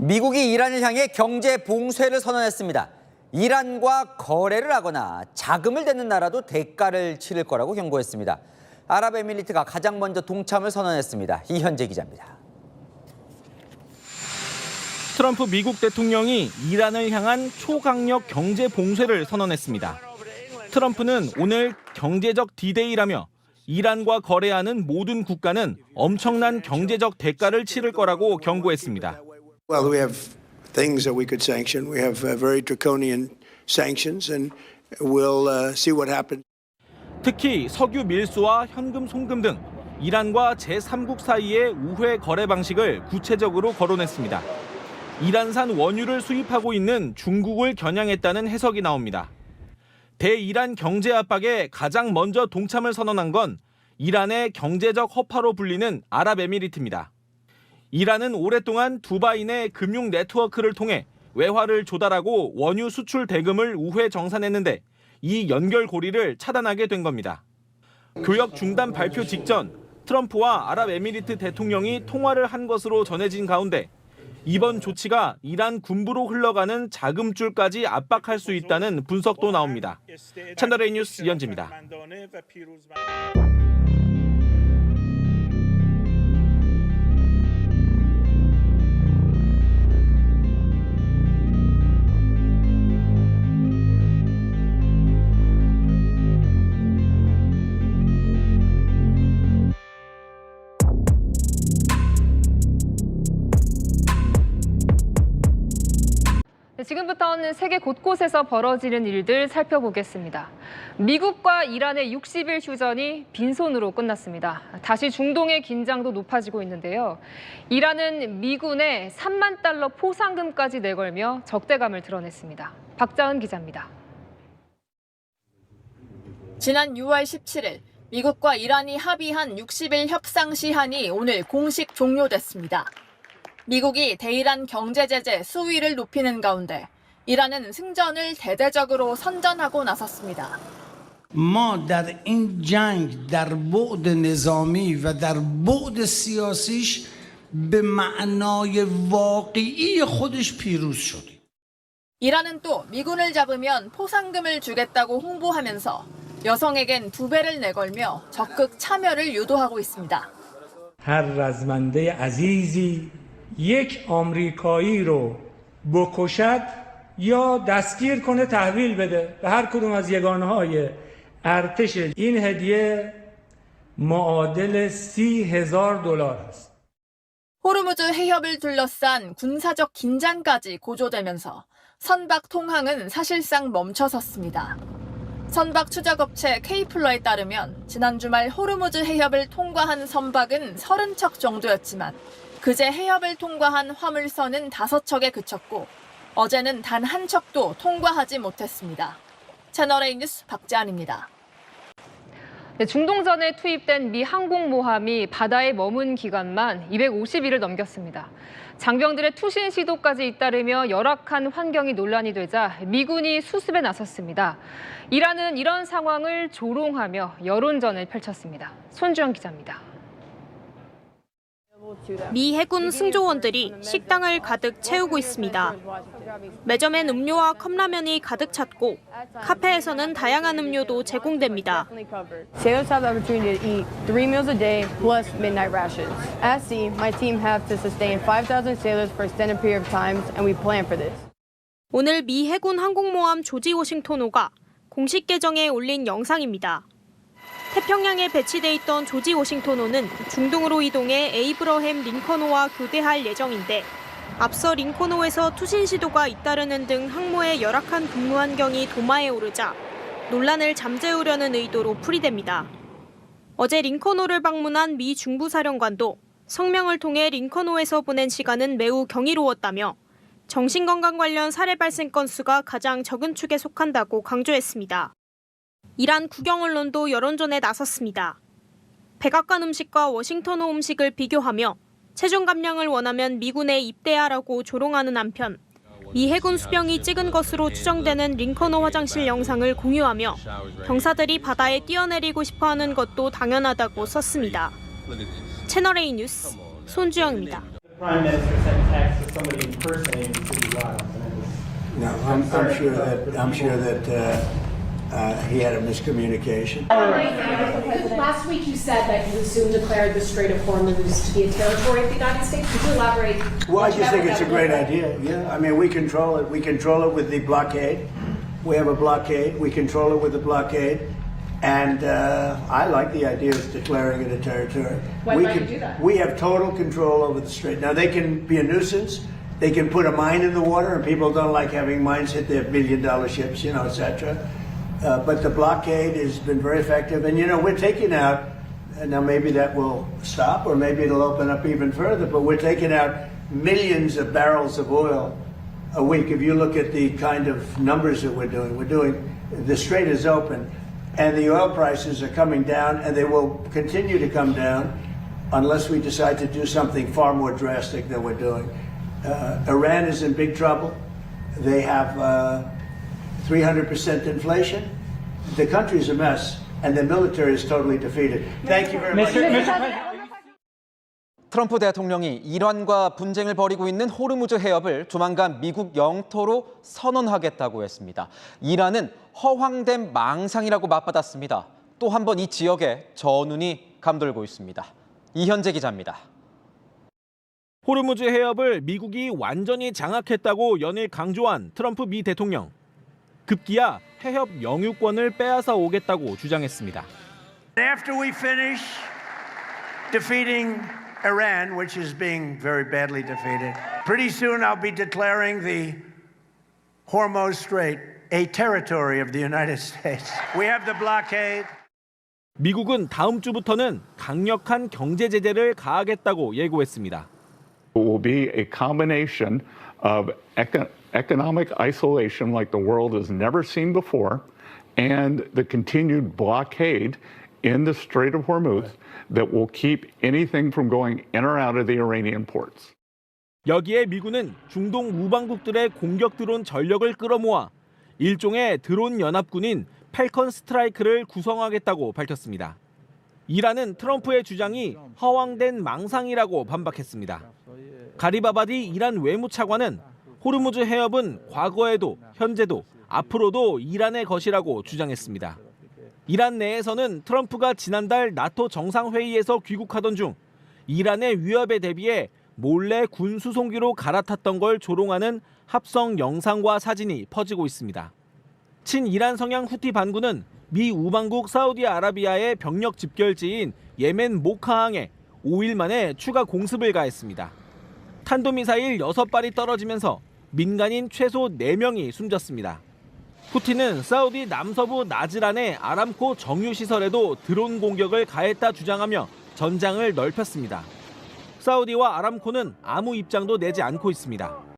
미국이 이란을 향해 경제 봉쇄를 선언했습니다. 이란과 거래를 하거나 자금을 대는 나라도 대가를 치를 거라고 경고했습니다. 아랍에미리트가 가장 먼저 동참을 선언했습니다. 이현재 기자입니다. 트럼프 미국 대통령이 이란을 향한 초강력 경제 봉쇄를 선언했습니다. 트럼프는 오늘 경제적 디데이라며 이란과 거래하는 모든 국가는 엄청난 경제적 대가를 치를 거라고 경고했습니다. Well, we have things that we could sanction. We have very draconian sanctions, and we'll see what happens. 특히 석유 밀수와 현금 송금 등 이란과 제3국 사이의 우회 거래 방식을 구체적으로 거론했습니다. 이란산 원유를 수입하고 있는 중국을 겨냥했다는 해석이 나옵니다. 대이란 경제 압박에 가장 먼저 동참을 선언한 건 이란의 경제적 허파로 불리는 아랍에미리트입니다. 이란은 오랫동안 두바이 내 금융 네트워크를 통해 외화를 조달하고 원유 수출 대금을 우회 정산했는데 이 연결고리를 차단하게 된 겁니다. 교역 중단 발표 직전 트럼프와 아랍에미리트 대통령이 통화를 한 것으로 전해진 가운데 이번 조치가 이란 군부로 흘러가는 자금줄까지 압박할 수 있다는 분석도 나옵니다. 채널A 뉴스 이현지입니다. 지금부터는 세계 곳곳에서 벌어지는 일들 살펴보겠습니다. 미국과 이란의 60일 휴전이 빈손으로 끝났습니다. 다시 중동의 긴장도 높아지고 있는데요. 이란은 미군에 3만 달러 포상금까지 내걸며 적대감을 드러냈습니다. 박자은 기자입니다. 지난 6월 17일 미국과 이란이 합의한 60일 협상 시한이 오늘 공식 종료됐습니다. 미국이 대이란 경제 제재 수위를 높이는 가운데 이란은 승전을 대대적으로 선전하고 나섰습니다. ما در این جنگ در بعد نظامی و در بعد سیاسیش به معنای واقعی خودش پیروز شدیم. 이란은 또 미군을 잡으면 포상금을 주겠다고 홍보하면서 여성에겐 2배를 내걸며 적극 참여를 유도하고 있습니다. هر رزمنده عزیزی یک آمریکایی رو بکشد یا دستگیر کنه تحویل بده به هر کدوم از یگانه‌های ارتش این هدیه معادل $30,000 است. 호르무즈 해협을 둘러싼 군사적 긴장까지 고조되면서 선박 통항은 사실상 멈춰섰습니다. 선박 추적업체 K플러에 따르면 지난 주말 호르무즈 해협을 통과한 선박은 30척 정도였지만 그제 해협을 통과한 화물선은 5척에 그쳤고 어제는 단 한 척도 통과하지 못했습니다. 채널A 뉴스 박지안입니다. 중동전에 투입된 미 항공모함이 바다에 머문 기간만 250일을 넘겼습니다. 장병들의 투신 시도까지 잇따르며 열악한 환경이 논란이 되자 미군이 수습에 나섰습니다. 이란은 이런 상황을 조롱하며 여론전을 펼쳤습니다. 손주영 기자입니다. 미 해군 승조원들이 식당을 가득 채우고 있습니다. 매점엔 음료와 컵라면이 가득 찼고 카페에서는 다양한 음료도 제공됩니다. Sailors have the opportunity to eat 3 meals a day plus midnight rations. At sea, my team have to sustain 5,000 sailors for extended period of time, and we plan for this. 오늘 미 해군 항공모함 조지 워싱턴호가 공식 계정에 올린 영상입니다. 태평양에 배치돼 있던 조지 워싱턴호는 중동으로 이동해 에이브러햄 링컨호와 교대할 예정인데 앞서 링컨호에서 투신 시도가 잇따르는 등 항모의 열악한 근무 환경이 도마에 오르자 논란을 잠재우려는 의도로 풀이됩니다. 어제 링컨호를 방문한 미 중부사령관도 성명을 통해 링컨호에서 보낸 시간은 매우 경이로웠다며 정신건강 관련 사례 발생 건수가 가장 적은 축에 속한다고 강조했습니다. 이란 국영 언론도 여론전에 나섰습니다. 백악관 음식과 워싱턴호 음식을 비교하며 체중 감량을 원하면 미군에 입대하라고 조롱하는 한편 미 해군 수병이 찍은 것으로 추정되는 링컨호 화장실 영상을 공유하며 병사들이 바다에 뛰어내리고 싶어하는 것도 당연하다고 썼습니다. 채널A 뉴스 손주영입니다. Prime Minister sent texts somebody impersonating City Wild. No, I'm sure that he had a miscommunication. Last week you said that you soon declared the Strait of Hormuz to be a territory of the United States. Could you elaborate? Well, I just think it's a great idea. Yeah, I mean, we control it. We control it with the blockade. We have a blockade. We control it with the blockade. And I like the idea of declaring it a territory. When might you do that? We have total control over the strait. Now, they can be a nuisance. They can put a mine in the water, and people don't like having mines hit their billion-dollar ships, etc. But the blockade has been very effective. And, we're taking out, and now maybe that will stop, or maybe it'll open up even further, but we're taking out millions of barrels of oil a week. If you look at the kind of numbers that we're doing, the strait is open, and the oil prices are coming down, and they will continue to come down unless we decide to do something far more drastic than we're doing. Iran is in big trouble. They have 300% inflation. The country's a mess, and the military is totally defeated. Thank you very much. 트럼프 대통령이 이란과 분쟁을 벌이고 있는 호르무즈 해협을 조만간 미국 영토로 선언하겠다고 했습니다. 이란은 허황된 망상이라고 맞받았습니다. 또 한 번 이 지역에 전운이 감돌고 있습니다. 이현재 기자입니다. 호르무즈 해협을 미국이 완전히 장악했다고 연일 강조한 트럼프 미 대통령. 급기야 해협 영유권을 빼앗아 오겠다고 주장했습니다. After we finish defeating Iran, which is being very badly defeated, pretty soon I'll be declaring the Hormuz Strait a territory of the United States. We have the blockade. 미국은 다음 주부터는 강력한 경제 제재를 가하겠다고 예고했습니다. It will be a combination of economic isolation like the world has never seen before and the continued blockade in the Strait of Hormuz that will keep anything from going in or out of the Iranian ports. 여기에 미군은 중동 우방국들의 공격 드론 전력을 끌어모아 일종의 드론 연합군인 팰컨 스트라이크를 구성하겠다고 밝혔습니다. 이란은 트럼프의 주장이 허황된 망상이라고 반박했습니다. 가리바바디 이란 외무차관은 호르무즈 해협은 과거에도 현재도 앞으로도 이란의 것이라고 주장했습니다. 이란 내에서는 트럼프가 지난달 나토 정상회의에서 귀국하던 중 이란의 위협에 대비해 몰래 군 수송기로 갈아탔던 걸 조롱하는 합성 영상과 사진이 퍼지고 있습니다. 친이란 성향 후티 반군은 미 우방국 사우디아라비아의 병력 집결지인 예멘 모카항에 5일 만에 추가 공습을 가했습니다. 탄도미사일 6발이 떨어지면서 민간인 최소 4명이 숨졌습니다. 후티는 사우디 남서부 나즈란의 아람코 정유시설에도 드론 공격을 가했다 주장하며 전장을 넓혔습니다. 사우디와 아람코는 아무 입장도 내지 않고 있습니다.